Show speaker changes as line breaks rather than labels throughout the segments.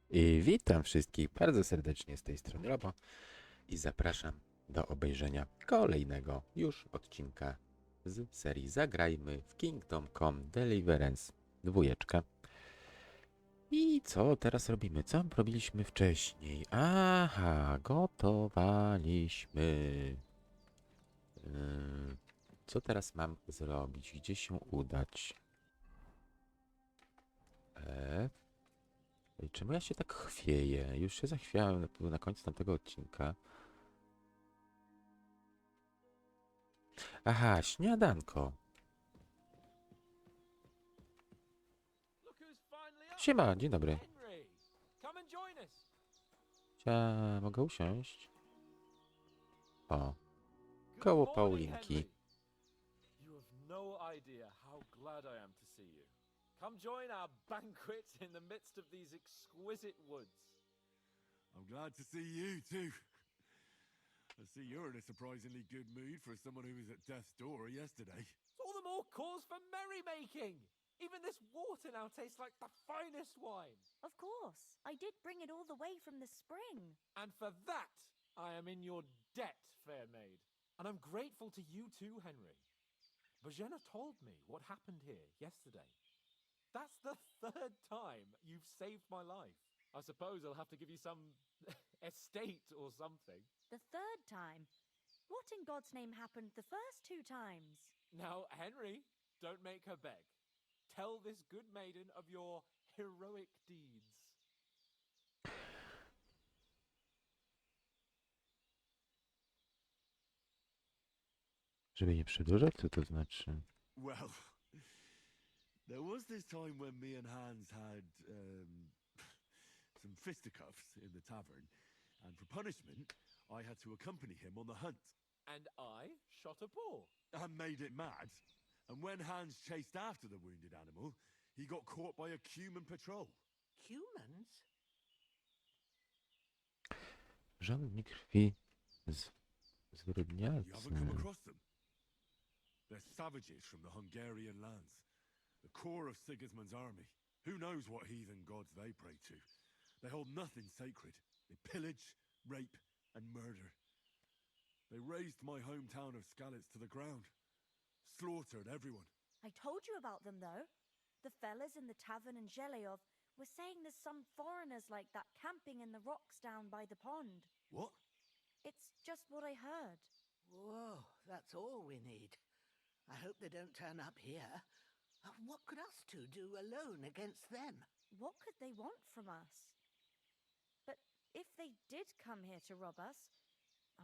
I witam wszystkich bardzo serdecznie z tej strony Lobo i zapraszam do obejrzenia kolejnego już odcinka z serii Zagrajmy w Kingdom Come Deliverance 2. I co teraz robimy? Co robiliśmy wcześniej? Aha, gotowaliśmy. Co teraz mam zrobić? Gdzie się udać? Ej, czemu ja się tak chwieję? Już się zachwiałem na końcu tamtego odcinka. Aha, śniadanko. Siema, dzień dobry. Mogę usiąść? O, koło Paulinki.
You have no idea how glad I am to see you. Come join our banquet in the midst of these exquisite woods.
I'm glad to see you too. I see you're in a surprisingly good mood for someone who was at death's door yesterday.
It's all the more cause for merrymaking. Even this water now tastes like the finest wine.
Of course. I did bring it all the way from the spring.
And for that, I am in your debt, fair maid. And I'm grateful to you too, Henry. Bojena told me what happened here yesterday. That's the third time you've saved my life. I suppose I'll have to give you some estate or something.
The third time? What in God's name happened the first two times?
Now, Henry, don't make her beg. Tell this good maiden of your heroic deeds.
Żeby nie przedłużać, co to znaczy?
Well, there was this time when me and Hans had some fisticuffs in the tavern, and for punishment, I had to accompany him on the hunt.
And I shot a boar.
And made it mad. And when Hans chased after the wounded animal, he got caught by a human patrol.
Humans?
Żadnej krwi z
You
zwyrodnialcy.
haven't come across them? They're savages from the Hungarian lands. The core of Sigismund's army. Who knows what heathen gods they pray to? They hold nothing sacred. They pillage, rape, and murder. They razed my hometown of Skalitz to the ground. Slaughtered everyone.
I told you about them, though. The fellas in the tavern in Zheleyov were saying there's some foreigners like that camping in the rocks down by the pond.
What?
It's just what I heard.
Whoa, that's all we need. I hope they don't turn up here. What could us two do alone against them?
What could they want from us? But if they did come here to rob us,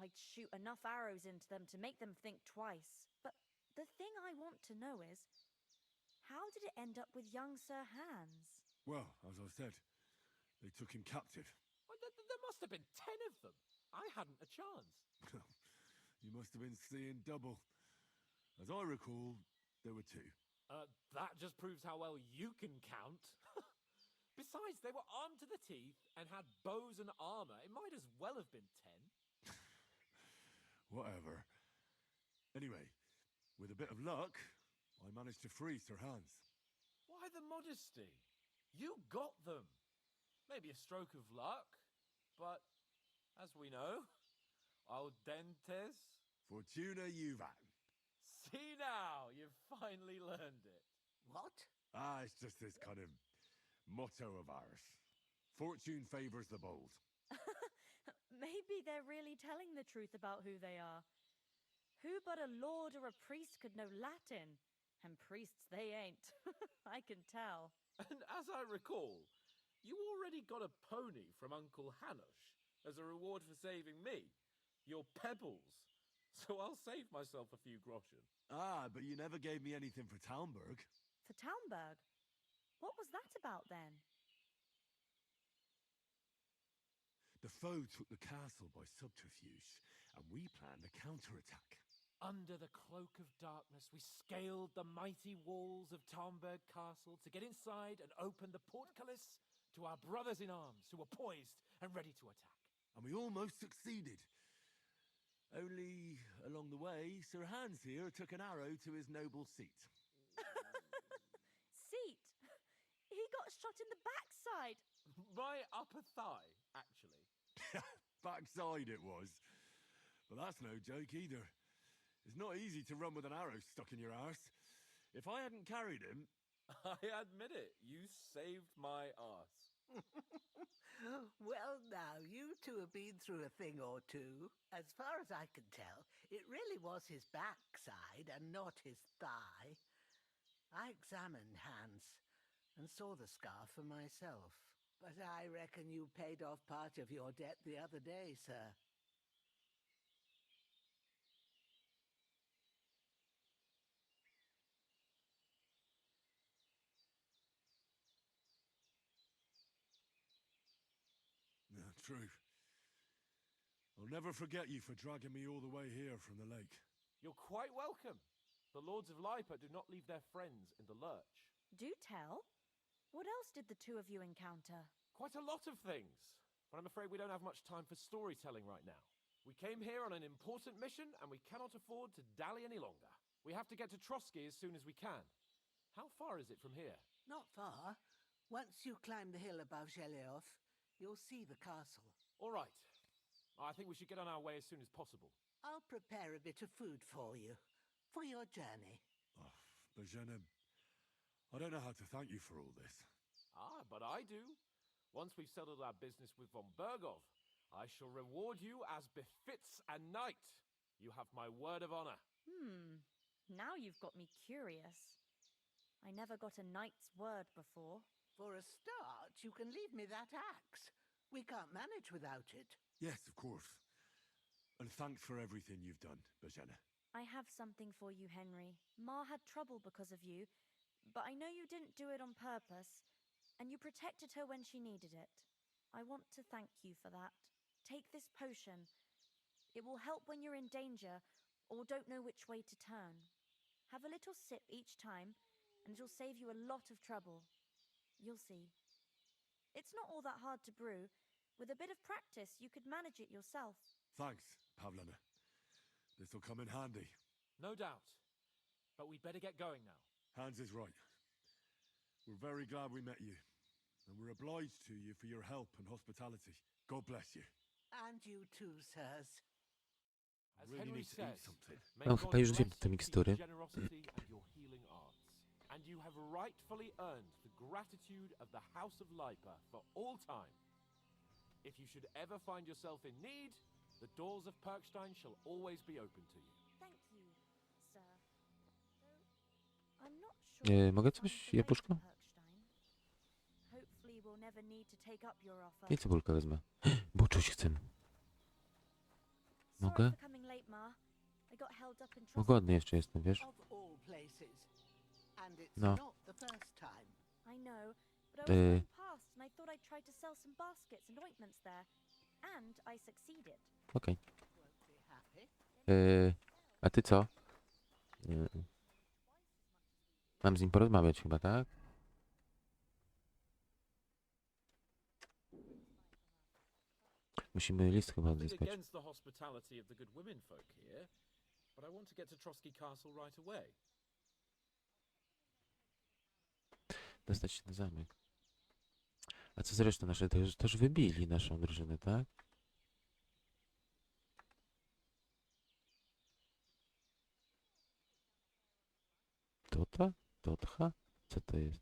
I'd shoot enough arrows into them to make them think twice. But the thing I want to know is, how did it end up with young Sir Hans?
Well, as I said, they took him captive.
Well, there must have been 10 of them. I hadn't a chance.
You must have been seeing double. As I recall, there were two.
That just proves how well you can count. Besides, they were armed to the teeth and had bows and armor. It might as well have been 10.
Whatever. Anyway, with a bit of luck, I managed to free Sir Hans.
Why the modesty? You got them. Maybe a stroke of luck, but as we know, al dentes.
Fortuna juvat.
See now, you've finally learned it.
What?
It's just this kind of motto of ours. Fortune favors the bold.
Maybe they're really telling the truth about who they are. Who but a lord or a priest could know Latin? And priests they ain't. I can tell.
And as I recall, you already got a pony from Uncle Hanush as a reward for saving me. Your pebbles. So I'll save myself a few groschen.
But you never gave me anything for Talmberg.
For Talmberg? What was that about then?
The foe took the castle by subterfuge, and we planned a counterattack.
Under the cloak of darkness, we scaled the mighty walls of Talmberg Castle to get inside and open the portcullis to our brothers in arms who were poised and ready to attack.
And we almost succeeded. Only, along the way, Sir Hans here took an arrow to his noble seat.
Seat? He got shot in the backside.
My upper thigh, actually.
Backside it was. But that's no joke either. It's not easy to run with an arrow stuck in your arse. If I hadn't carried him...
I admit it, you saved my arse.
Well, now, you two have been through a thing or two. As far as I can tell, it really was his backside and not his thigh. I examined Hans and saw the scar for myself. But I reckon you paid off part of your debt the other day, sir.
True. I'll never forget you for dragging me all the way here from the lake.
You're quite welcome. The Lords of Lipa do not leave their friends in the lurch.
Do tell. What else did the two of you encounter?
Quite a lot of things, but I'm afraid we don't have much time for storytelling right now. We came here on an important mission, and we cannot afford to dally any longer. We have to get to Trotsky as soon as we can. How far is it from here?
Not far. Once you climb the hill above Zheleov, you'll see the castle.
All right. I think we should get on our way as soon as possible.
I'll prepare a bit of food for you, for your journey.
Oh, Bozhena, I don't know how to thank you for all this.
Ah, but I do. Once we've settled our business with von Bergov, I shall reward you as befits a knight. You have my word of honor.
Now you've got me curious. I never got a knight's word before.
For a start, you can leave me that axe. We can't manage without it.
Yes, of course. And thanks for everything you've done, Bozhena.
I have something for you, Henry. Ma had trouble because of you, but I know you didn't do it on purpose, and you protected her when she needed it. I want to thank you for that. Take this potion. It will help when you're in danger or don't know which way to turn. Have a little sip each time, and it'll save you a lot of trouble. You'll see. It's not all that hard to brew. With a bit of practice, you could manage it yourself.
Thanks, Pavlena. This'll come in handy.
No doubt. But we'd better get going now.
Hans is right. We're very glad we met you. And we're obliged to you for your help and hospitality. God bless you.
And you too, sirs.
As
Really
Henry
need to eat
says,
something.
may
No,
God
chyba już
bless
wiem te
you
mikstury.
with generosity and your healing arts. And you have rightfully earned the gratitude of the House of Lipa for all time. If you should ever find yourself in need, the doors of Perkstein shall always be open to you.
Thank you, sir. Though I'm not sure
Mogę
if I'm
coś,
the right
jabłuszko?
Perkstein. Hopefully we'll never need to take up your offer.
I cebulkę wezmę. Bo czuć chcę.
Sorry
Mogę?
for coming late, Ma. I got held up in
Bo
Trotsky.
głodny jeszcze jestem, wiesz?
Of all places. And it's
No.
not the first time.
I know, but I was going past and I thought I'd try to sell some baskets and ointments there. And I succeeded.
Okej.
Won't be happy.
A ty co? Mam z nim porozmawiać chyba, tak? Musimy list chyba
Nothing
odzyskać.
against the hospitality of the good women folk here, but I want to get to Trotsky Castle right away.
Dostać się na zamek. A co z resztą nasze? To już wybili naszą drużynę, tak? Tota? Totcha? Co to jest?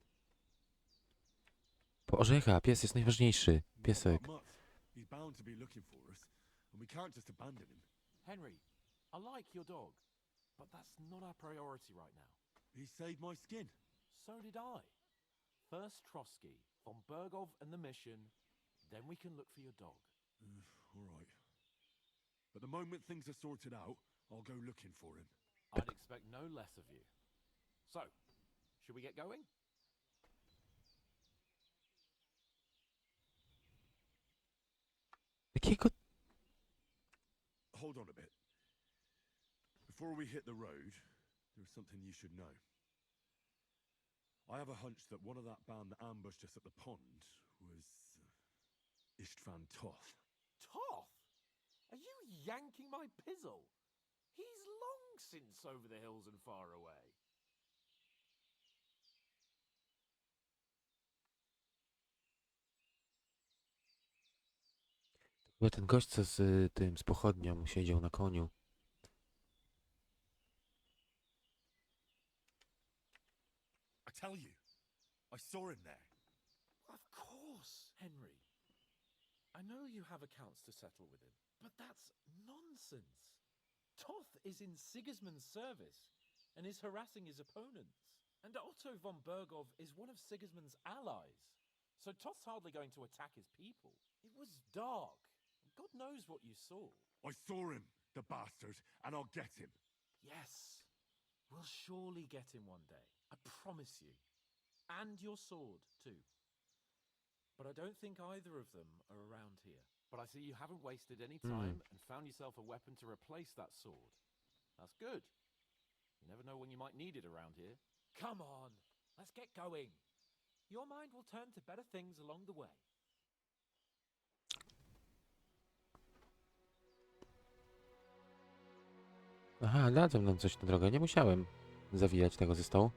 Po orzecha, pies jest najważniejszy. Piesek.
Not much. He's bound to be looking for us, and we can't just abandon him.
Henry, I like your dog, but that's not our priority right now.
He saved my skin.
So did I. First Trotsky, von Bergov and the mission, then we can look for your dog.
All right. But the moment things are sorted out, I'll go looking for him.
I'd expect no less of you. So, should we get going?
Jakiego?
Hold on a bit. Before we hit the road, there's something you should know. I have a hunch that one of that band that ambushed us at the pond was Istvan Toth.
Toth? Are you yanking my pizzle? He's long since over the hills and far away.
Chyba ten gość, co z tym, z pochodnią siedział na koniu.
I tell you, I saw him there.
Of course, Henry. I know you have accounts to settle with him, but that's nonsense. Toth is in Sigismund's service and is harassing his opponents. And Otto von Bergov is one of Sigismund's allies. So Toth's hardly going to attack his people. It was dark. God knows what you saw.
I saw him, the bastard, and I'll get him.
Yes, we'll surely get him one day. I promise you. And your sword, too. But I don't think either of them are around here. But I see you haven't wasted any time and found yourself a weapon to replace that sword. That's good. You never know when you might need it around here. Come on, let's get going. Your mind will turn to better things along the way.
Aha, dadzą nam coś na drogę. Nie musiałem zawijać tego ze stołu.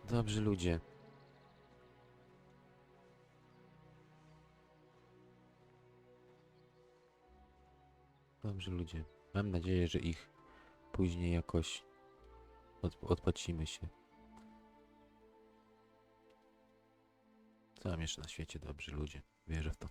Dobrzy ludzie. Dobrzy ludzie. Mam nadzieję, że ich później jakoś odpłacimy się. Co mam jeszcze na świecie? Dobrzy ludzie. Wierzę w to.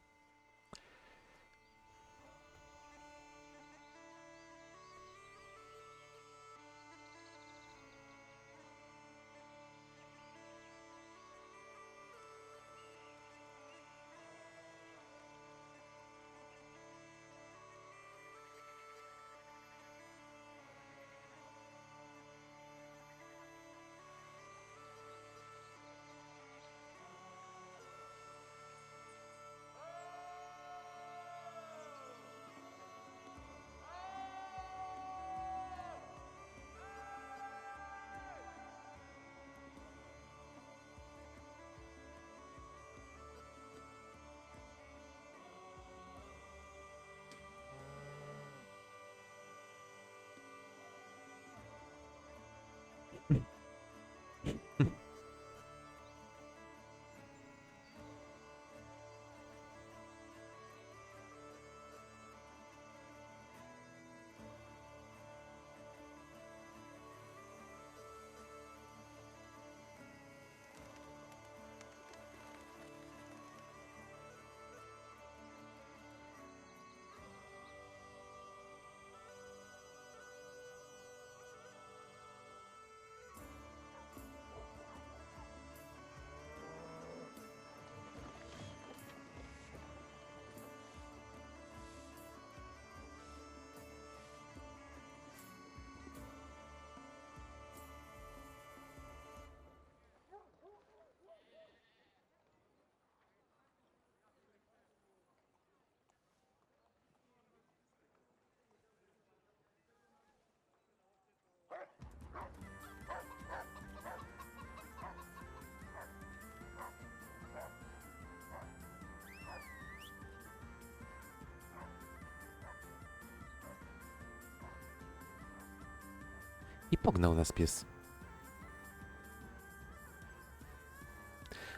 I pognał nas pies.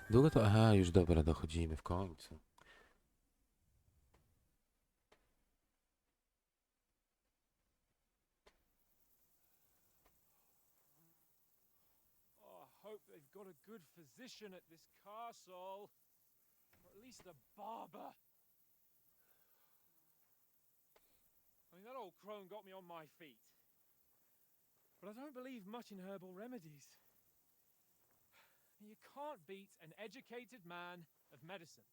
Długo to... Aha, już dobra, dochodzimy w końcu.
Oh, I hope they've got a good physician at this castle. Or at least a barber. I mean, that old crone got me on my feet. But I don't believe much in herbal remedies. You can't beat an educated man of medicine.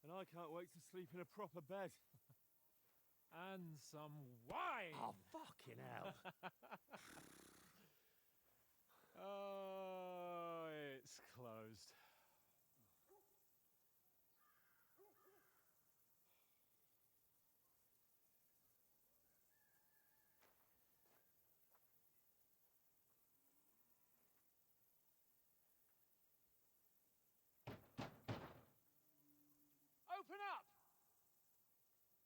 And I can't wait to sleep in a proper bed.
And some wine!
Oh, fucking hell.
Oh, it's closed. Open up!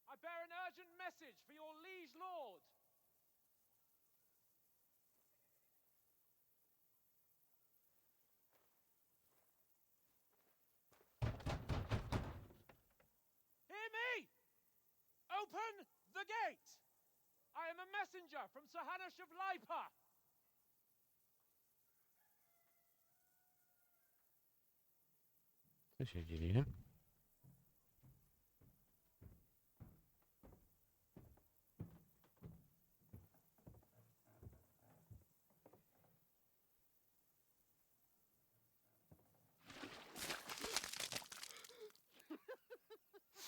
I bear an urgent message for your liege lord. Open the gate! I am a messenger from Sahanash of Lipa!
Co się dzieje?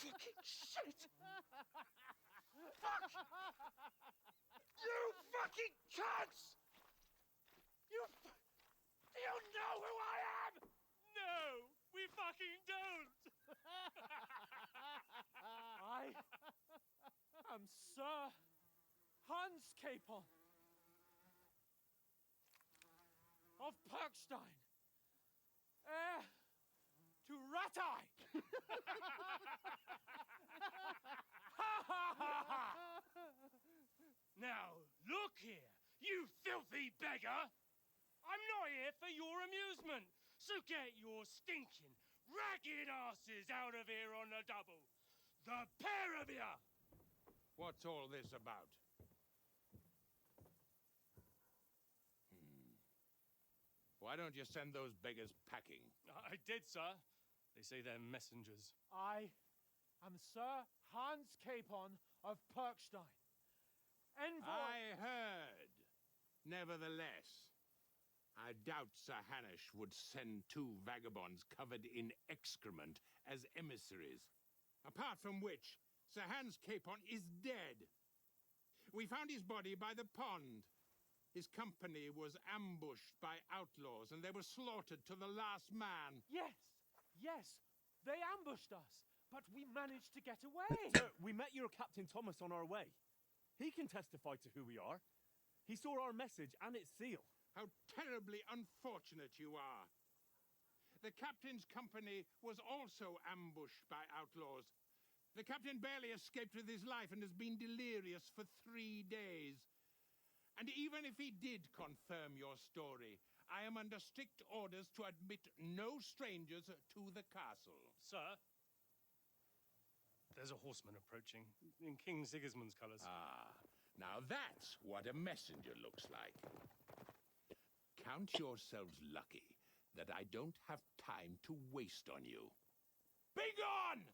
Fucking shit! Fuck! You fucking cunts! Do you know who I am? No, we fucking don't! I am Sir Hans Capon of Perkstein, heir to Ratai! Now, look here, you filthy beggar! I'm not here for your amusement, so get your stinking, ragged asses out of here on the double. The pair of you!
What's all this about? Why don't you send those beggars packing?
I did, sir. They say they're messengers. I am Sir Hans Capon of Perkstein. Envoy...
I heard. Nevertheless, I doubt Sir Hanush would send two vagabonds covered in excrement as emissaries. Apart from which, Sir Hans Capon is dead. We found his body by the pond. His company was ambushed by outlaws, and they were slaughtered to the last man.
Yes, they ambushed us, but we managed to get away.
Sir, we met your Captain Thomas on our way. He can testify to who we are. He saw our message and its seal.
How terribly unfortunate you are. The captain's company was also ambushed by outlaws. The captain barely escaped with his life and has been delirious for 3 days. And even if he did confirm your story, I am under strict orders to admit no strangers to the castle.
Sir, there's a horseman approaching in King Sigismund's colours.
Ah, now that's what a messenger looks like. Count yourselves lucky that I don't have time to waste on you. Be gone!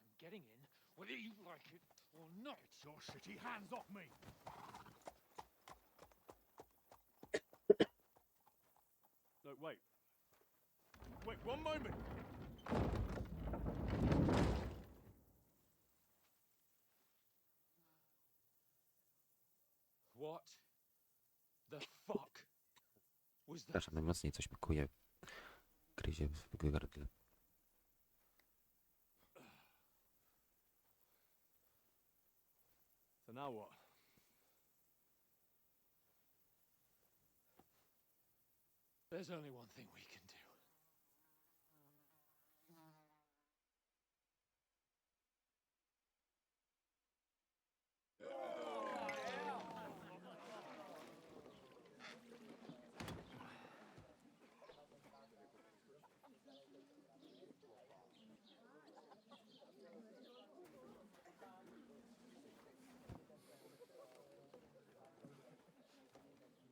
I'm getting in, whether you like it or not.
Get your shitty hands off me!
No, wait. Wait, one moment!
What the fuck was that?
Przepraszam, najmocniej coś pakuje. Gryzie w gardle.
So now what?
There's only one thing we can do.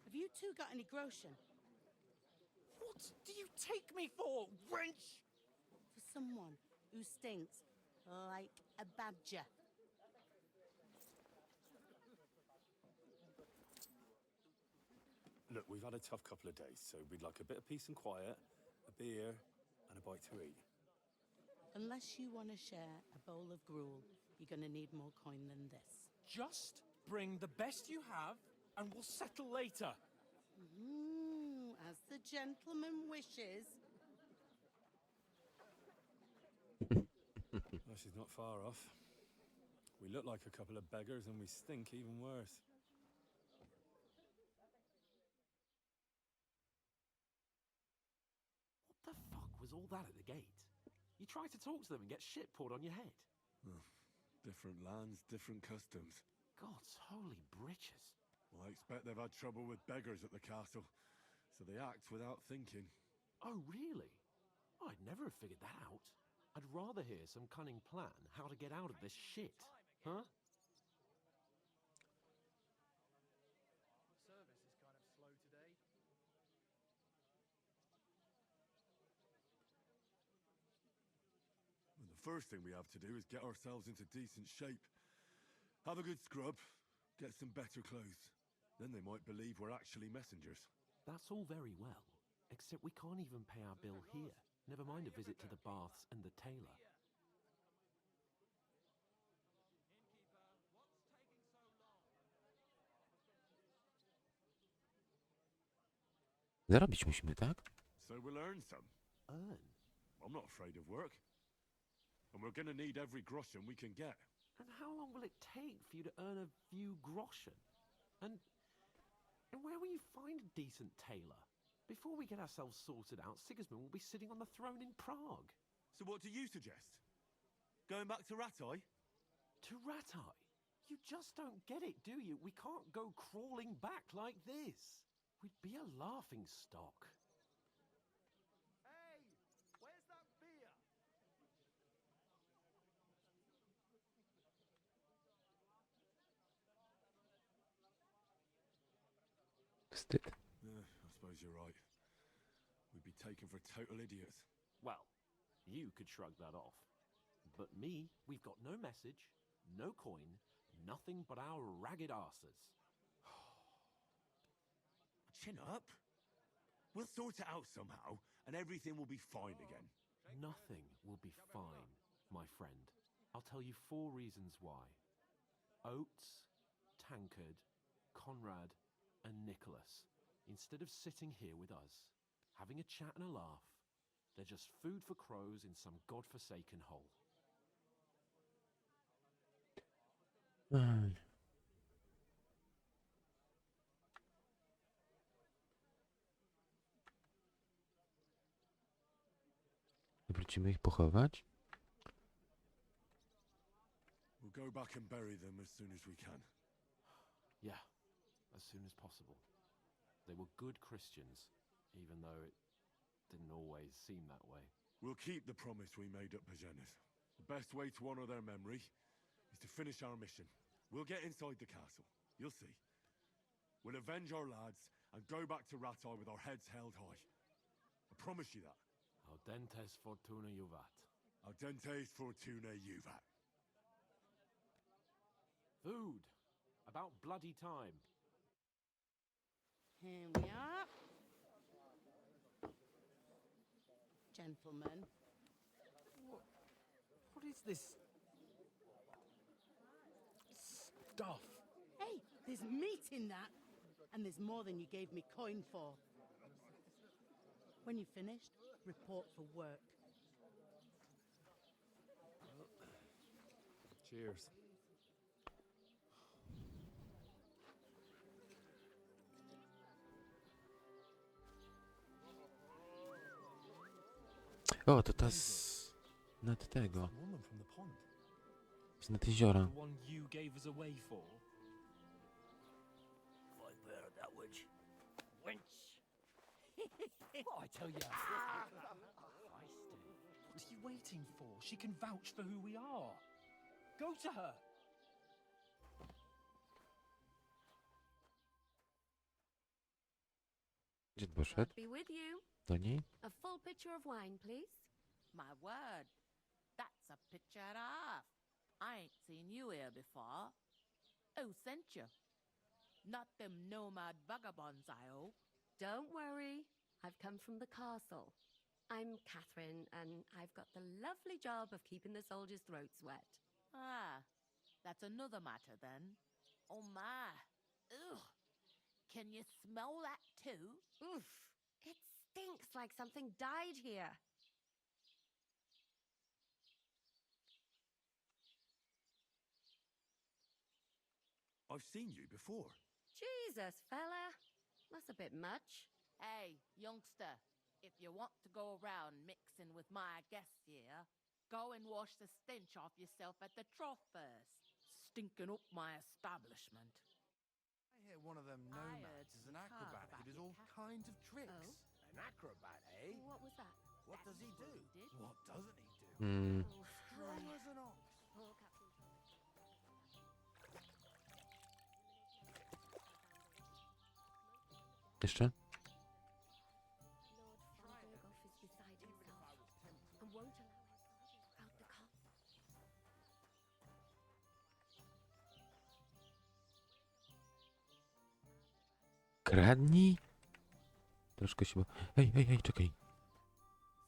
Have you two got any groschen?
What do you take me for, wench?
For someone who stinks like a badger.
Look, we've had a tough couple of days, so we'd like a bit of peace and quiet, a beer, and a bite to eat.
Unless you want to share a bowl of gruel, you're going to need more coin than this.
Just bring the best you have, and we'll settle later.
As the gentleman wishes.
Well, she's not far off. We look like a couple of beggars, and we stink even worse.
What the fuck was all that at the gate? You try to talk to them and get shit poured on your head.
Different lands, different customs.
God's holy britches.
Well, I expect they've had trouble with beggars at the castle, so they act without thinking.
Oh, really? I'd never have figured that out. I'd rather hear some cunning plan how to get out of this shit. Huh?
Service is kind of slow today.
And the first thing we have to do is get ourselves into decent shape. Have a good scrub, get some better clothes. Then they might believe we're actually messengers.
That's all very well, except we can't even pay our bill here. Never mind a visit to the baths and the tailor.
Zarobić musimy, tak?
So we'll earn some.
Earn?
I'm not afraid of work. And we're gonna need every groschen we can get.
And how long will it take for you to earn a few groschen? And where will you find a decent tailor? Before we get ourselves sorted out, Sigismund will be sitting on the throne in Prague.
So what do you suggest? Going back to Ratai?
To Ratai? You just don't get it, do you? We can't go crawling back like this. We'd be a laughing stock.
Hey, where's that beer?
Wstyd.
I suppose you're right. We'd be taken for total idiots.
Well, you could shrug that off. But me, we've got no message, no coin, nothing but our ragged arses.
Chin up. We'll sort it out somehow, and everything will be fine again.
Nothing will be fine, my friend. I'll tell you 4 reasons why. Oates, Tankard, Conrad, and Nicholas, instead of sitting here with us, having a chat and a laugh, they're just food for crows in some godforsaken hole.
Wrócimy ich pochować?
We'll go back and bury them as soon as we can.
Yeah, as soon as possible. They were good Christians, even though it didn't always seem that way.
We'll keep the promise we made at Pagenes. The best way to honor their memory is to finish our mission. We'll get inside the castle. You'll see. We'll avenge our lads and go back to Ratai with our heads held high. I promise you that.
Audentes fortuna juvat.
Audentes fortuna juvat.
Food! About bloody time.
Here we are. Gentlemen.
What is this stuff?
Hey, there's meat in that. And there's more than you gave me coin for. When you're finished, report for work.
Cheers.
O, to ta z... nad tego.
Woman from the pond.
Z nad jeziora.
The one you gave us away for?
I've heard that witch. Wench. What I tell you? Feisty. What are you waiting for? She can vouch for who we are. Go to her.
Gdzie poszedł?
Be with you.
Do niej?
A full pitcher of wine, please.
My word, that's a picture and a half. I ain't seen you here before. Who sent you? Not them nomad vagabonds, I hope.
Don't worry. I've come from the castle. I'm Catherine, and I've got the lovely job of keeping the soldiers' throats wet.
Ah, that's another matter then. Oh my. Ugh. Can you smell that too?
Oof. It stinks like something died here.
I've seen you before.
Jesus, fella. That's a bit much.
Hey, youngster, if you want to go around mixing with my guests here, go and wash the stench off yourself at the trough first. Stinking up my establishment.
I hear one of them
I heard
nomads is an
you
acrobat
carve
who does
about
all
your cat.
kinds of tricks.
Oh?
An acrobat, eh?
What was that?
What does he
That's
do?
what he did.
What doesn't he do?
Jeszcze? Kradnij? Troszkę się... Hej, czekaj.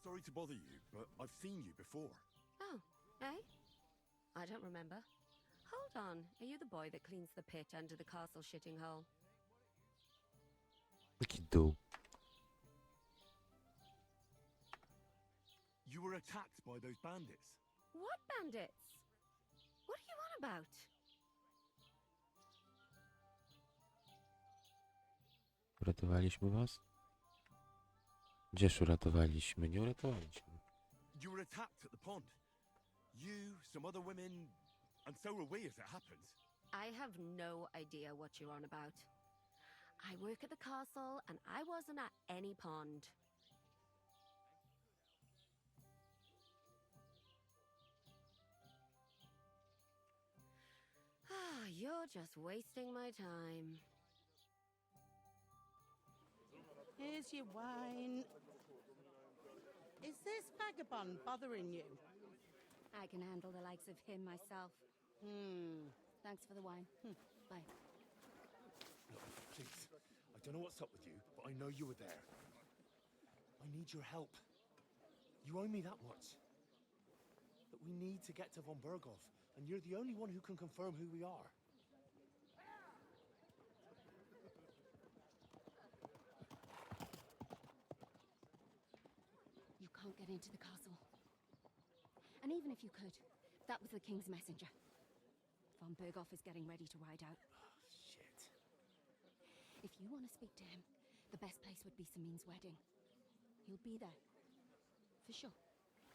Sorry to bother you, but I've seen you before.
Oh, eh? I don't remember. Hold on. Are you the boy that cleans the pit under the castle shitting hole?
Jaki dół?
You were attacked by those bandits.
What bandits? What are you on about?
Uratowaliśmy was? Gdzież uratowaliśmy? Nie uratowaliśmy.
You were attacked at the pond. You, some other women, and so were we as it happens.
I have no idea what you're on about. I work at the castle and I wasn't at any pond. Ah, you're just wasting my time.
Here's your wine. Is this vagabond bothering you?
I can handle the likes of him myself. Thanks for the wine. Bye.
Look, please. I don't know what's up with you, but I know you were there. I need your help. You owe me that much. But we need to get to von Berghoff, and you're the only one who can confirm who we are.
You can't get into the castle. And even if you could, that was the king's messenger. Von Berghoff is getting ready to ride out.
Shit.
If you want to speak to him, the best place would be Samin's wedding. He'll be there. For sure.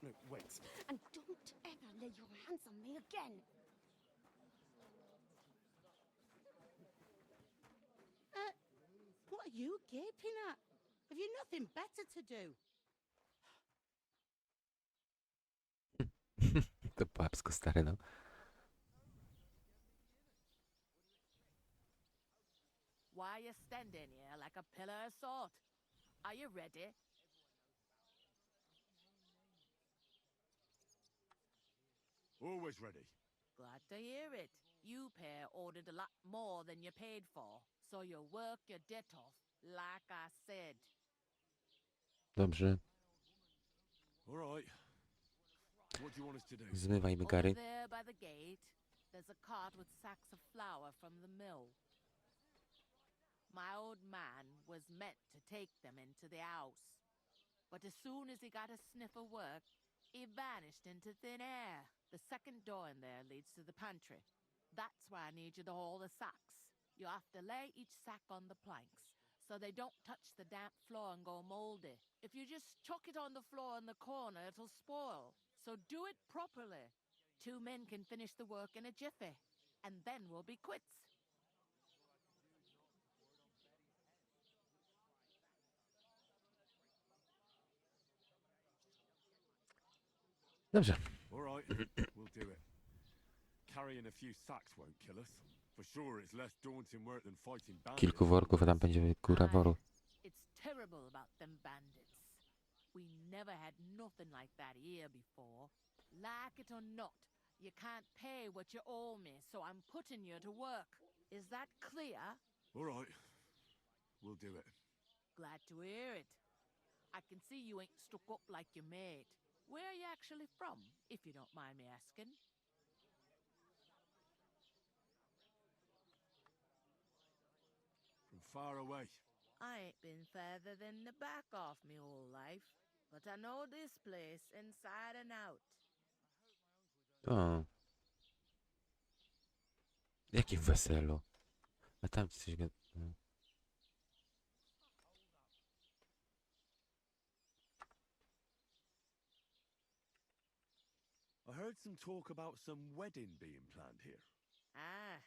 No, wait.
And don't ever lay your hands on me again!
What are you gaping at? Have you nothing better to do?
To babsko stare, no.
Why are you standing here like a pillar of salt? Are you ready?
Always ready.
Glad to hear it. You pair ordered a lot more than you paid for, so you work your debt off, like I said.
Dobrze.
All right. What do you want us to do?
Zmywajmy
Over
gary.
there by the gate, there's a cart with sacks of flour from the mill. My old man was meant to take them into the house, but as soon as he got a sniff of work, he vanished into thin air. The second door in there leads to the pantry. That's why I need you to haul the sacks. You have to lay each sack on the planks, so they don't touch the damp floor and go moldy. If you just chuck it on the floor in the corner, it'll spoil. So do it properly. 2 men can finish the work in a jiffy, and then we'll be quits.
Dobrze.
All right, we'll do it. Carrying a few sacks won't kill us. For sure, it's less daunting work than fighting bandits.
Kilku worków, a tam będzie góra worów.
It's terrible about them bandits. We never had nothing like that here before. Like it or not, you can't pay what you owe me, so I'm putting you to work. Is that clear?
All right, we'll do it.
Glad to hear it. I can see you ain't stuck up like your mate. Where are you actually from, if you don't mind me asking?
From far away.
I ain't been further than the back off me whole life, but I know this place inside and out.
O. Jakie weselo. A tam coś... no.
I heard some talk about some wedding being planned here.
Ah,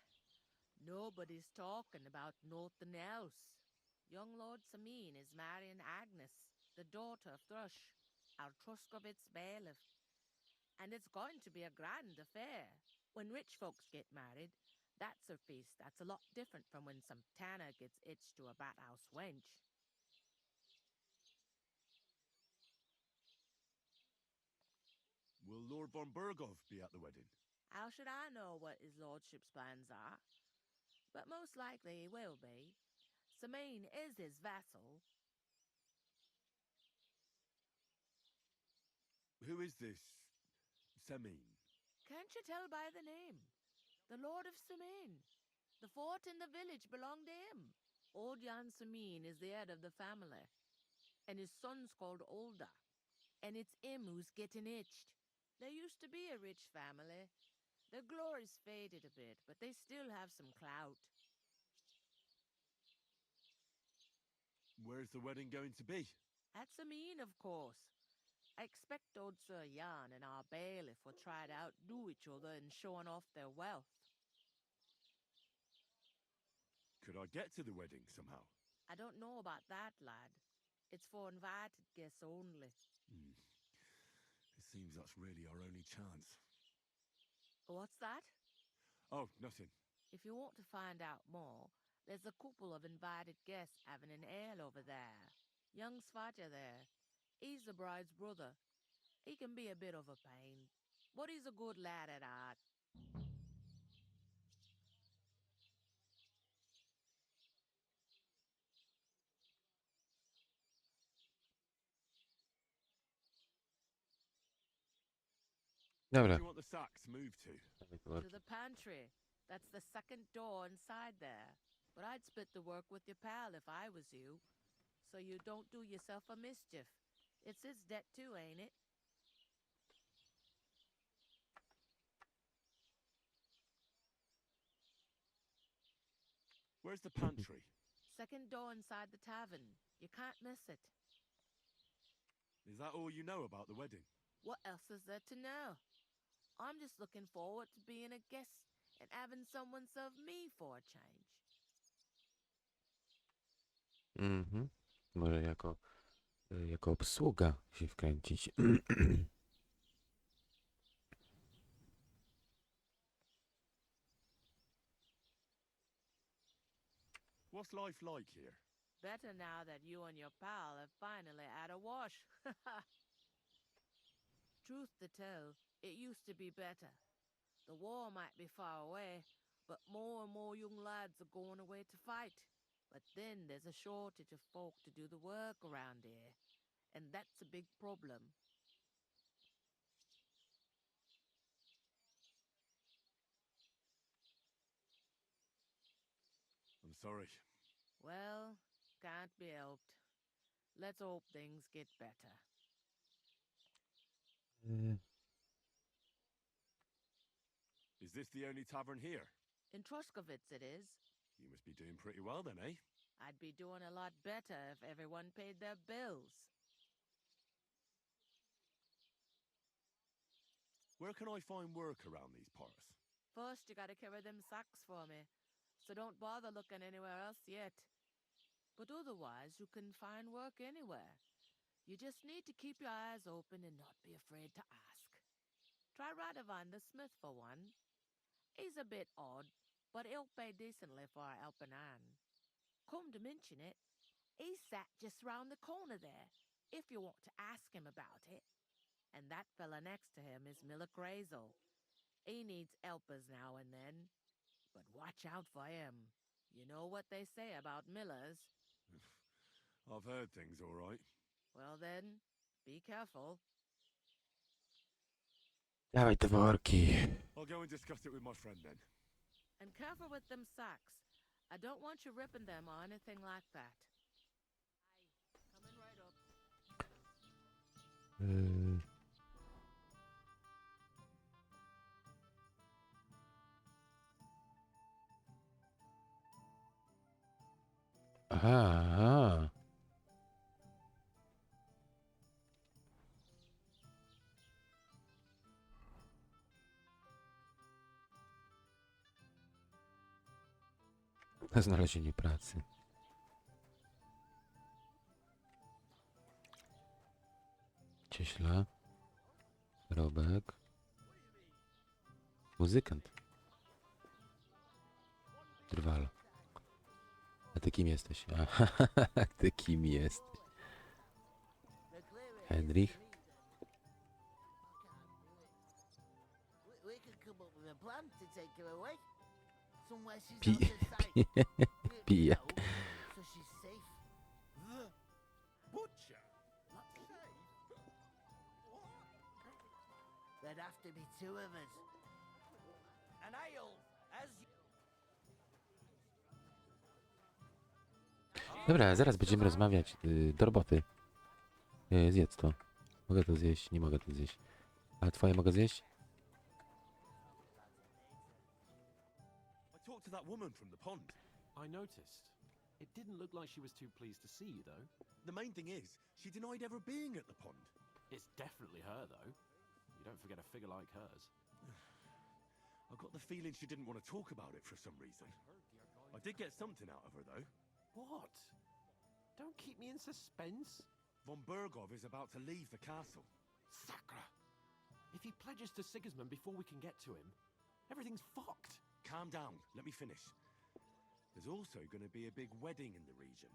nobody's talking about nothing else. Young Lord Samin is marrying Agnes, the daughter of Thrush, our Truscovit's bailiff. And it's going to be a grand affair. When rich folks get married, that's a feast that's a lot different from when some tanner gets itched to a bat-house wench.
Will Lord von Berghoff be at the wedding?
How should I know what his lordship's plans are? But most likely he will be. Samine is his vassal.
Who is this Semine?
Can't you tell by the name? The Lord of Samine. The fort in the village belonged to him. Old Jan Samine is the head of the family. And his son's called Olda. And it's him who's getting itched. There used to be a rich family. Their glory's faded a bit, but they still have some clout.
Where's the wedding going to be?
At Samine, of course. I expect old Sir Jan and our bailiff will try to outdo each other in showing off their wealth.
Could I get to the wedding somehow?
I don't know about that, lad. It's for invited guests only.
It seems that's really our only chance.
What's that?
Oh, nothing.
If you want to find out more, there's a couple of invited guests having an ale over there. Young Svaja there. He's the bride's brother. He can be a bit of a pain, but he's a good lad at heart.
Where
Dobra.
do you want the sacks moved to?
To the pantry. That's the second door inside there. But I'd split the work with your pal if I was you, so you don't do yourself a mischief. It's his debt too, ain't it?
Where's the pantry?
Second door inside the tavern. You can't miss it.
Is that all you know about the wedding?
What else is there to know? I'm just looking forward to being a guest and having someone serve me for a change.
Może jako obsługa się wkręcić.
What's life like here?
Better now that you and your pal have finally had a wash. Truth to tell, it used to be better. The war might be far away, but more and more young lads are going away to fight. But then there's a shortage of folk to do the work around here, and that's a big problem.
I'm sorry.
Well, can't be helped. Let's hope things get better.
Is this the only tavern here?
In Troskovitz it is.
You must be doing pretty well then, eh?
I'd be doing a lot better if everyone paid their bills.
Where can I find work around these parts?
First, you gotta carry them sacks for me, so don't bother looking anywhere else yet. But otherwise, you can find work anywhere. You just need to keep your eyes open and not be afraid to ask. Try Radovan the smith for one. He's a bit odd, but he'll pay decently for a helping hand. Come to mention it, he's sat just round the corner there, if you want to ask him about it. And that fella next to him is Miller Crazel. He needs helpers now and then, but watch out for him. You know what they say about Millers.
I've heard things all right.
Well then, be careful.
Dawaj te worki.
I'll go and discuss it with my friend then.
And careful with them sacks. I don't want you ripping them or anything like that. Aye, coming right up.
Aha. Na znalezienie pracy. Cieśla. Robek. Muzykant. Drwal. A ty kim jesteś? Aha, ty kim jesteś? Henrich?
We could come up with a plan to take her away. Somewhere she's
Pi-
out of sight.
Pijak.
So she's safe.
The butcher? Safe?
There'd have to be two of us.
An ale, as you...
Dobra, zaraz będziemy rozmawiać. Do roboty. Zjedz to. Mogę to zjeść, nie mogę to zjeść. A twoje mogę zjeść?
I talked to that woman from the pond.
I noticed. It didn't look like she was too pleased to see you, though.
The main thing is, she denied ever being at the pond.
It's definitely her, though. You don't forget a figure like hers.
I got the feeling she didn't want to talk about it for some reason. I did get something out of her, though.
What? Don't keep me in suspense.
Von Bergov is about to leave the castle.
Sacre! If he pledges to Sigismund before we can get to him, everything's fucked.
Calm down, let me finish. There's also going to be a big wedding in the region.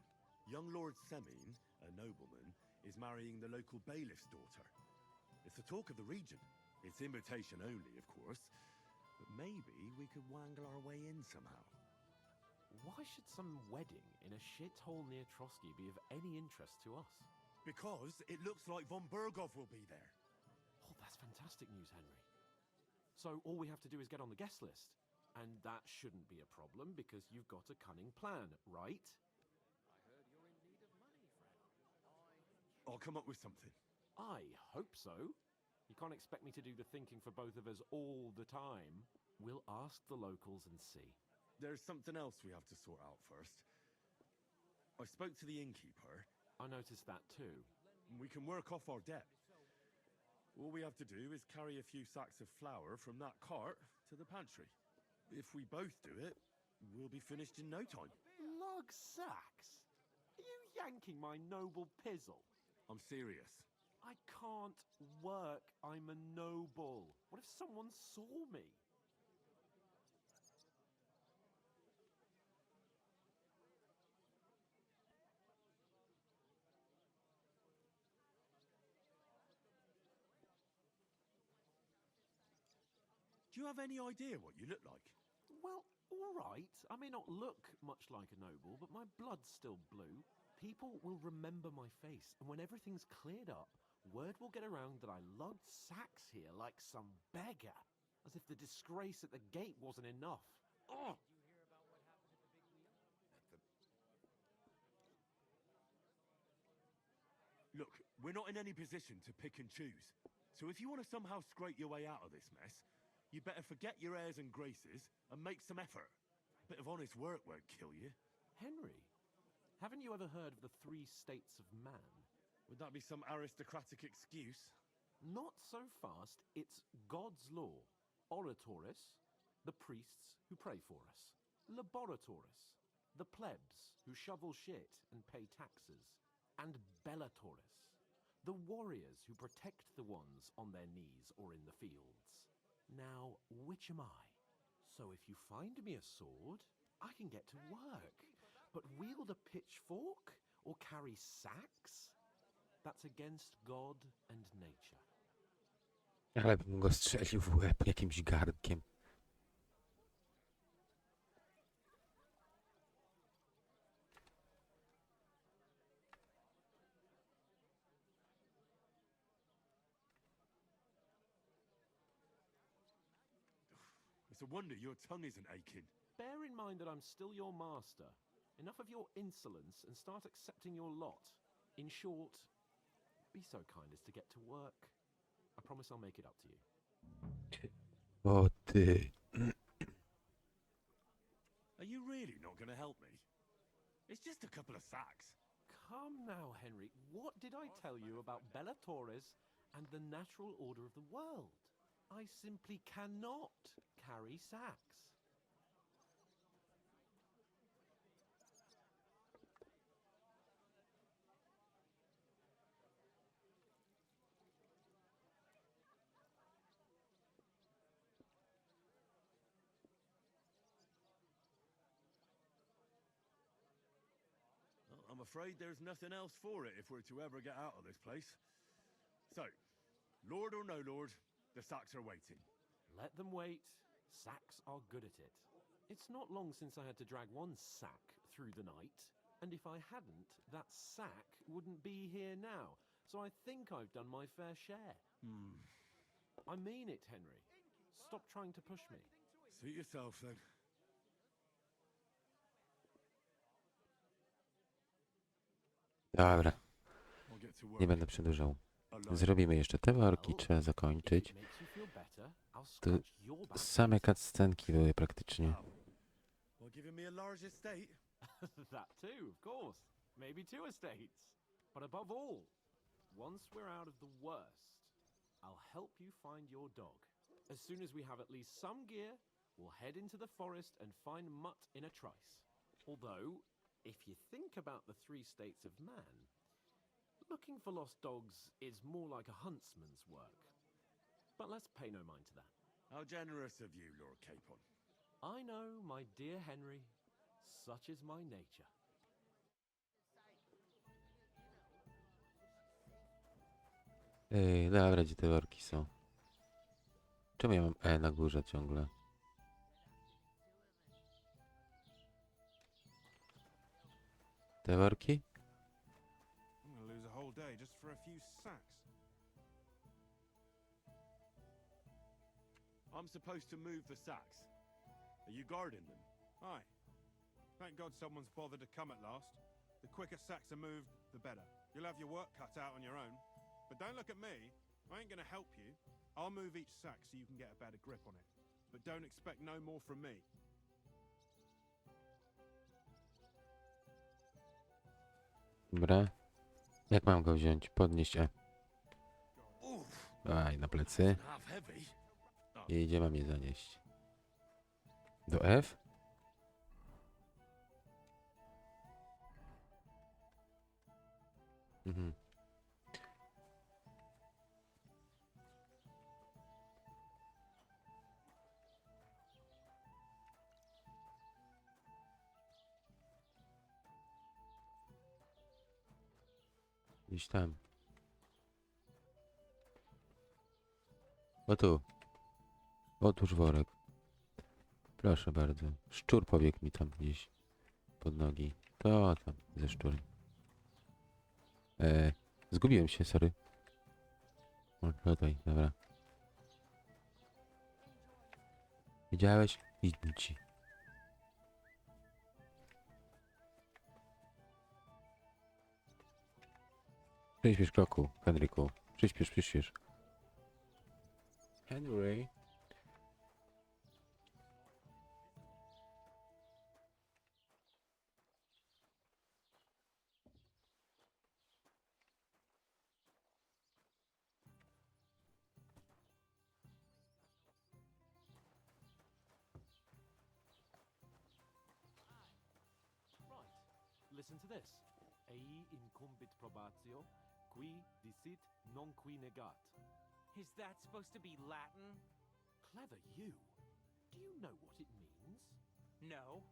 Young Lord Semin, a nobleman, is marrying the local bailiff's daughter. It's the talk of the region. It's invitation only, of course. But maybe we could wangle our way in somehow.
Why should some wedding in a shithole near Trotsky be of any interest to us?
Because it looks like Von Bergov will be there.
Oh, that's fantastic news, Henry. So all we have to do is get on the guest list. And that shouldn't be a problem because you've got a cunning plan, right?
I'll come up with something.
I hope so. You can't expect me to do the thinking for both of us all the time. We'll ask the locals and see.
There's something else we have to sort out first. I spoke to the innkeeper.
I noticed that too.
We can work off our debt. All we have to do is carry a few sacks of flour from that cart to the pantry. If we both do it, we'll be finished in no time.
Lug sacks? Are you yanking my noble pizzle?
I'm serious.
I can't work. I'm a noble. What if someone saw me?
Do you have any idea what you look like?
Well, all right. I may not look much like a noble, but my blood's still blue. People will remember my face, and when everything's cleared up, word will get around that I lugged sacks here like some beggar, as if the disgrace at the gate wasn't enough. Oh!
Look, we're not in any position to pick and choose. So if you want to somehow scrape your way out of this mess, you better forget your airs and graces and make some effort. A bit of honest work won't kill you.
Henry, haven't you ever heard of the 3 states of man?
Would that be some aristocratic excuse?
Not so fast. It's God's law. Oratoris, the priests who pray for us. Laboratoris, the plebs who shovel shit and pay taxes. And Bellatoris, the warriors who protect the ones on their knees or in the fields. Now, which am I? So if you find me a sword, I can get to work. But wield a pitchfork or carry sacks? That's against God and nature.
Ale bym go strzelił w łeb jakimś garnkiem.
It's a wonder your tongue isn't aching.
Bear in mind that I'm still your master. Enough of your insolence and start accepting your lot. In short, be so kind as to get to work. I promise I'll make it up to you.
O ty.
Are you really not going to help me? It's just a couple of sacks.
Come now, Henry. What did I tell you about Bellatoris and the natural order of the world? I simply cannot carry sacks.
I'm afraid there's nothing else for it if we're to ever get out of this place. So, lord or no lord, the sacks are waiting.
Let them wait. Sacks are good at it. It's not long since I had to drag one sack through the night, and if I hadn't, that sack wouldn't be here now. So I think I've done my fair share. I mean it, Henry. Stop trying to push me.
Suit yourself, then.
Dobra,
I'll get to work.
nie będę przedłużał.
Alone.
Zrobimy jeszcze te worki, trzeba zakończyć. Tu same cutscenki były praktycznie.
Well, giving me a large estate?
That too, of course. Maybe 2 estates. But above all, once we're out of the worst, I'll help you find your dog. As soon as we have at least some gear, we'll head into the forest and find Mutt in a trice. Although, if you think about the 3 states of man, looking for lost dogs is more like a huntsman's work. But let's pay no mind to that.
How generous of you, Lord Capon.
I know, my dear Henry, such is my nature.
Dobra, gdzie te worki są? Czemu ja mam E na górze ciągle? Te worki?
I'm gonna lose a whole day just for a few sacks.
I'm supposed to move the sacks. Are you guarding them?
Aye. Thank God someone's bothered to come at last. The quicker sacks are moved, the better. You'll have your work cut out on your own. But don't look at me. I ain't gonna help you. I'll move each sack so you can get a better grip on it. But don't expect no more from me.
Dobra. Jak mam go wziąć? Podnieść E. Aj, na plecy.
Half heavy.
I gdzie mam je zanieść? Do F? Mhm. Gdzieś tam. O tu. Otóż worek. Proszę bardzo. Szczur pobiegł mi tam gdzieś pod nogi. To tam ze szczurem. Zgubiłem się, sorry. O, tutaj, dobra. Widziałeś? Idź ci. Przyspiesz kroku, Henryku. Przyspiesz, przyspiesz. Henry.
Listen to this. Ei incumbit probatio, qui dicit non qui negat.
Is that supposed to be Latin?
Clever you. Do you know what it means?
No.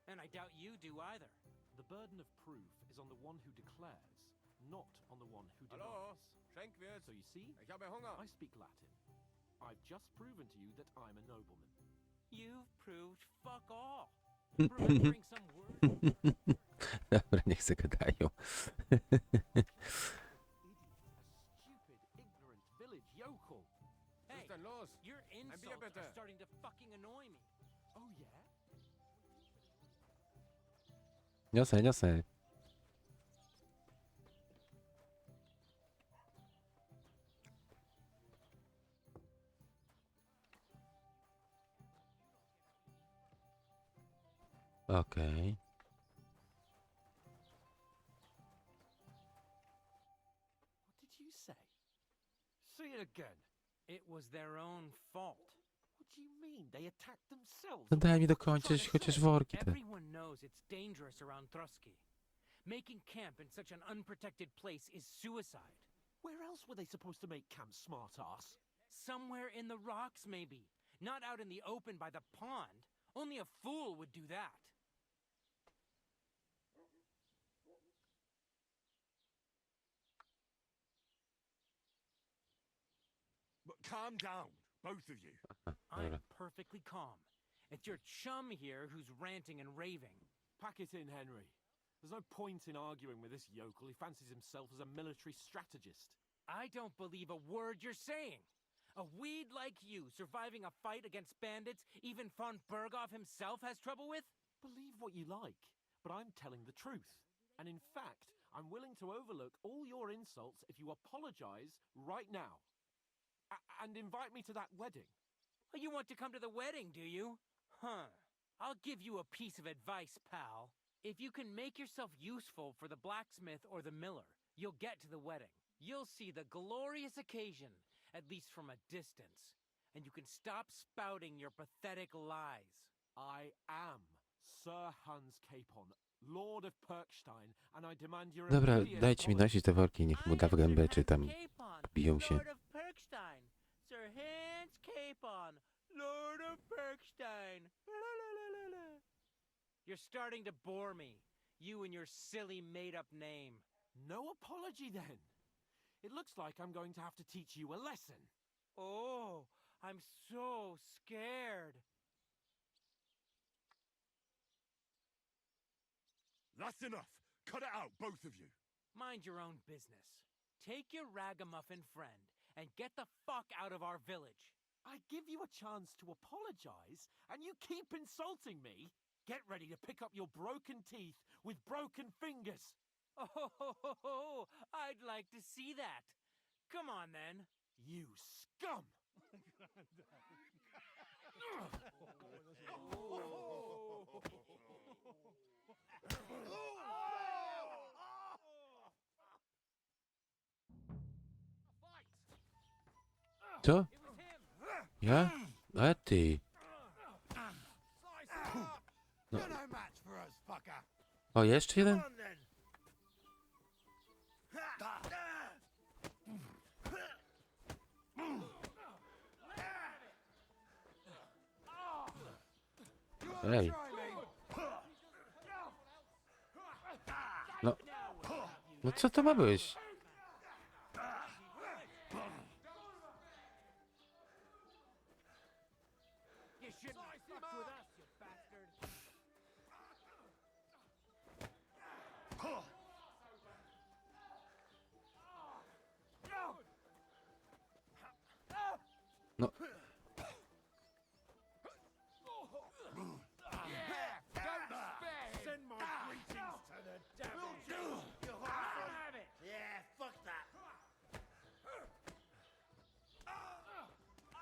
And I doubt you do either.
The burden of proof is on the one who declares, not on the one who
Hallo,
denies.
Schenkwirts.
So you see,
Ich habe Hunger.
I speak Latin. I've just proven to you that I'm a nobleman.
You've proved fuck all. Remembering some word.
Dobra, niech se gadają.
Idiot, a stupid, ignorant village yokel.
Hey,
Was denn los?
your
Bier
insults
bitte.
are starting to fucking annoy me.
Oh yeah?
Niosę, niosę. Okej.
What did you say? Say it again.
It was their own fault.
What do you mean? They attacked themselves.
No daj mi dokończyć chociaż worki te.
Everyone knows it's dangerous around Trotsky. Making camp in such an unprotected place is suicide.
Where else were they supposed to make camp, smart ass?
Somewhere in the rocks, maybe. Not out in the open by the pond. Only a fool would do that.
Calm down, both of you.
I'm perfectly calm. It's your chum here who's ranting and raving.
Pack it in, Henry. There's no point in arguing with this yokel. He fancies himself as a military strategist.
I don't believe a word you're saying. A weed like you surviving a fight against bandits even von Berghoff himself has trouble with?
Believe what you like, but I'm telling the truth. And in fact, I'm willing to overlook all your insults if you apologize right now. And invite me to that wedding.
Oh, you want to come to the wedding, do you? Huh. I'll give you a piece of advice, pal. If you can make yourself useful for the blacksmith or the miller, you'll get to the wedding. You'll see the glorious occasion, at least from a distance. And you can stop spouting your pathetic lies.
I am Sir Hans Capon, Lord of Perkstein, and I demand your
Dobra,
immediate
dajcie mi nosić te worki, niech mu da w gębę, czy tam biją się.
Lord of Perkstein. Sir Hans Capon, Lord of Perkstein. You're starting to bore me. You and your silly made-up name.
No apology, then. It looks like I'm going to have to teach you a lesson.
Oh, I'm so scared.
That's enough. Cut it out, both of you.
Mind your own business. Take your ragamuffin friend and get the fuck out of our village.
I give you a chance to apologize, and you keep insulting me. Get ready to pick up your broken teeth with broken fingers.
Oh, I'd like to see that. Come on, then.
You scum!
Co? Ja? A ty. No. O, jeszcze jeden? Ej. No. No co to ma być?
You shouldn't have fucked with us, you bastard.
No.
Send my greetings to the devil.
Have it.
Yeah, fuck that.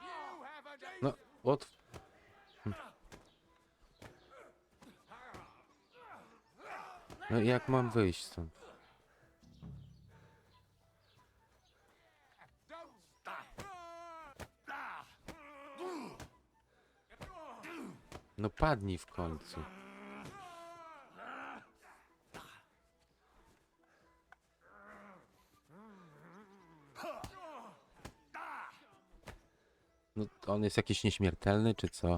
You haven't a
No, od... No i jak mam wyjść stąd? No padnij w końcu. No on jest jakiś nieśmiertelny, czy co?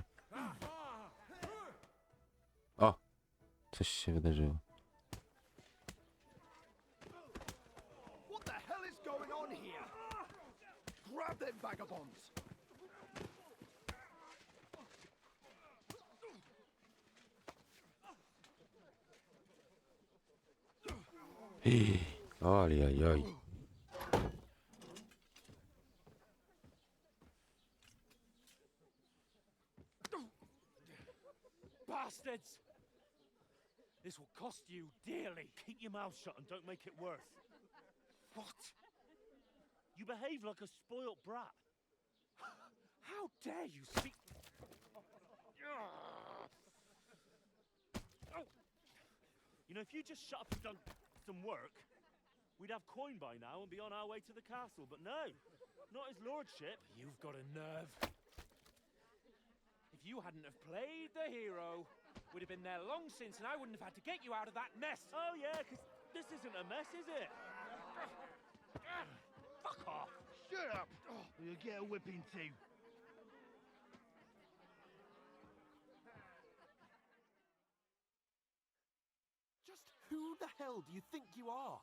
O! Coś się wydarzyło.
What the hell is going on here? Grab them vagabonds!
Oj, oj, oj.
Bastards! This will cost you dearly. Keep your mouth shut and don't make it worse. What? You behave like a spoilt brat. How dare you speak... You know, if you just shut up and done some work, we'd have coin by now and be on our way to the castle. But no, not his lordship. You've got a nerve. If you hadn't have played the hero, we'd have been there long since and I wouldn't have had to get you out of that mess. Oh yeah, because this isn't a mess, is it? Fuck off. Shut up. You'll get a whipping too.
Just who the hell do you think you are?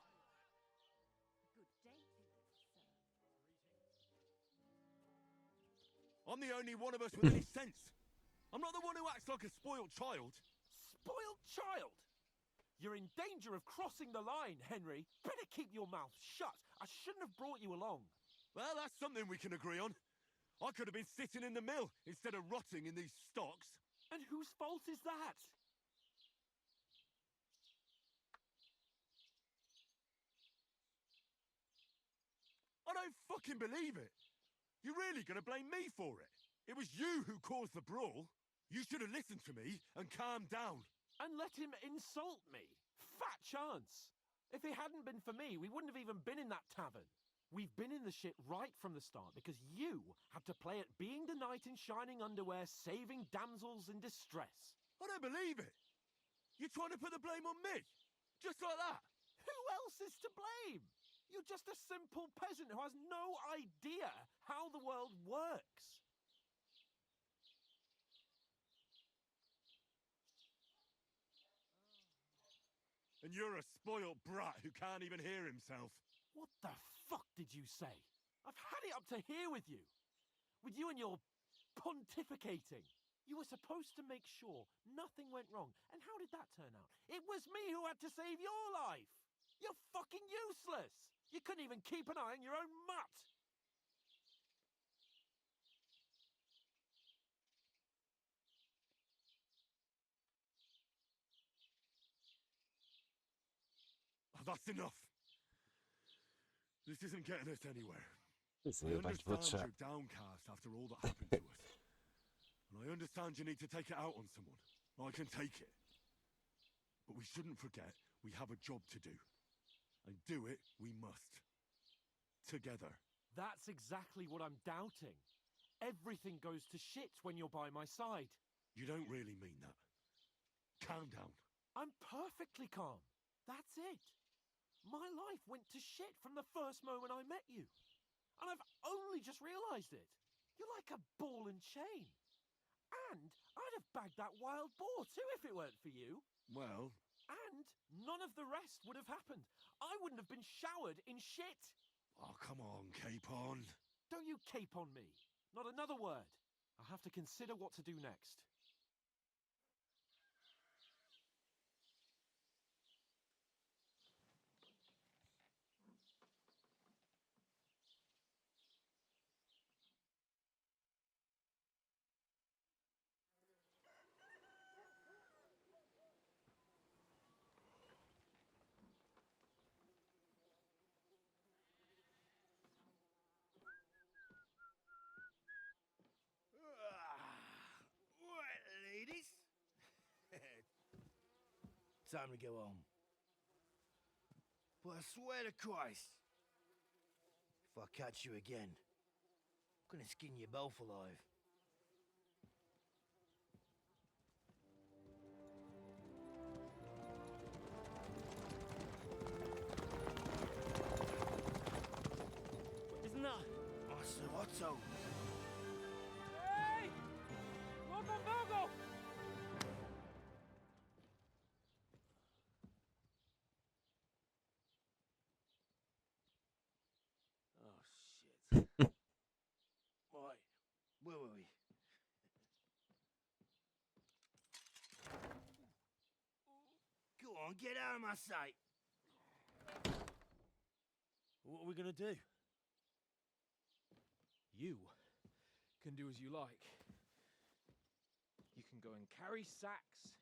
Good day to you, sir.
I'm the only one of us with any sense. I'm not the one who acts like a spoiled child.
Spoiled child? You're in danger of crossing the line, Henry. Better keep your mouth shut. I shouldn't have brought you along.
Well, that's something we can agree on. I could have been sitting in the mill instead of rotting in these stocks.
And whose fault is that?
I don't fucking believe it. You're really gonna blame me for it? It was you who caused the brawl. You should have listened to me and calmed down.
And let him insult me? Fat chance. If it hadn't been for me, we wouldn't have even been in that tavern. We've been in the shit right from the start because you had to play at being the knight in shining underwear, saving damsels in distress.
I don't believe it. You're trying to put the blame on me? Just like that?
Who else is to blame? You're just a simple peasant who has no idea how the world works.
And you're a spoilt brat who can't even hear himself.
What the fuck did you say? I've had it up to here with you. With you and your pontificating. You were supposed to make sure nothing went wrong. And how did that turn out? It was me who had to save your life. You're fucking useless. You couldn't even keep an eye on your own mutt.
Oh, that's enough. This isn't getting us anywhere. I
Zjebać
understand
potrzeb.
you're downcast after all that happened to us. And I understand you need to take it out on someone. I can take it. But we shouldn't forget we have a job to do. And do it we must. Together.
That's exactly what I'm doubting. Everything goes to shit when you're by my side.
You don't really mean that. Calm down.
I'm perfectly calm. That's it. My life went to shit from the first moment I met you. And I've only just realised it. You're like a ball and chain. And I'd have bagged that wild boar too if it weren't for you.
Well...
And none of the rest would have happened. I wouldn't have been showered in shit.
Oh, come on, Capon.
Don't you cape on me. Not another word. I'll have to consider what to do next.
Right, ladies. Time to go home. But I swear to Christ, if I catch you again, I'm gonna skin you both alive.
Isn't that?
Master Otto.
Hey! Lord von Vogel!
Oh, shit. Right, where were we? Go on, get out of my sight.
What are we gonna do? You can do as you like. You can go and carry sacks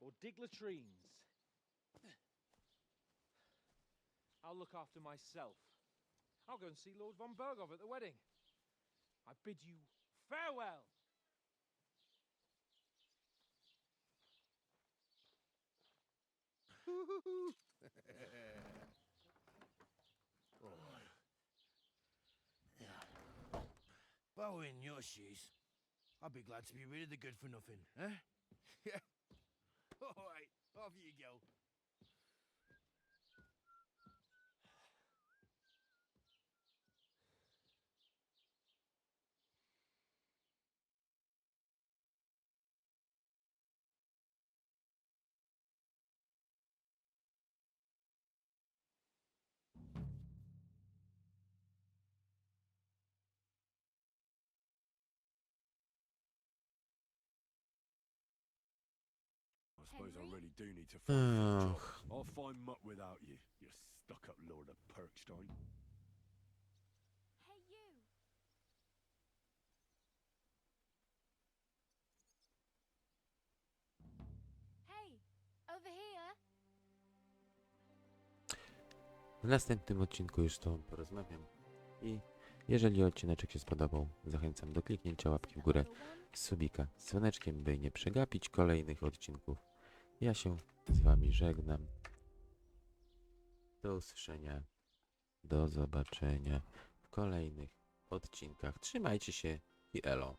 or dig latrines. I'll look after myself. I'll go and see Lord von Berghoff at the wedding. I bid you farewell.
If I were in your shoes, I'd be glad to be rid of the good for nothing, eh? Yeah. All right, off you go.
Suppose I really do need to find a job.
Ach,
I'll find mutt without you, you stuck-up lord of Perkstein.
Hey, you! Hey, over here!
w następnym odcinku już z Tobą porozmawiam. I jeżeli odcineczek się spodobał, zachęcam do kliknięcia łapki w górę z Subika z dzwoneczkiem, by nie przegapić kolejnych odcinków. Ja się z Wami żegnam. Do usłyszenia. Do zobaczenia w kolejnych odcinkach. Trzymajcie się i elo.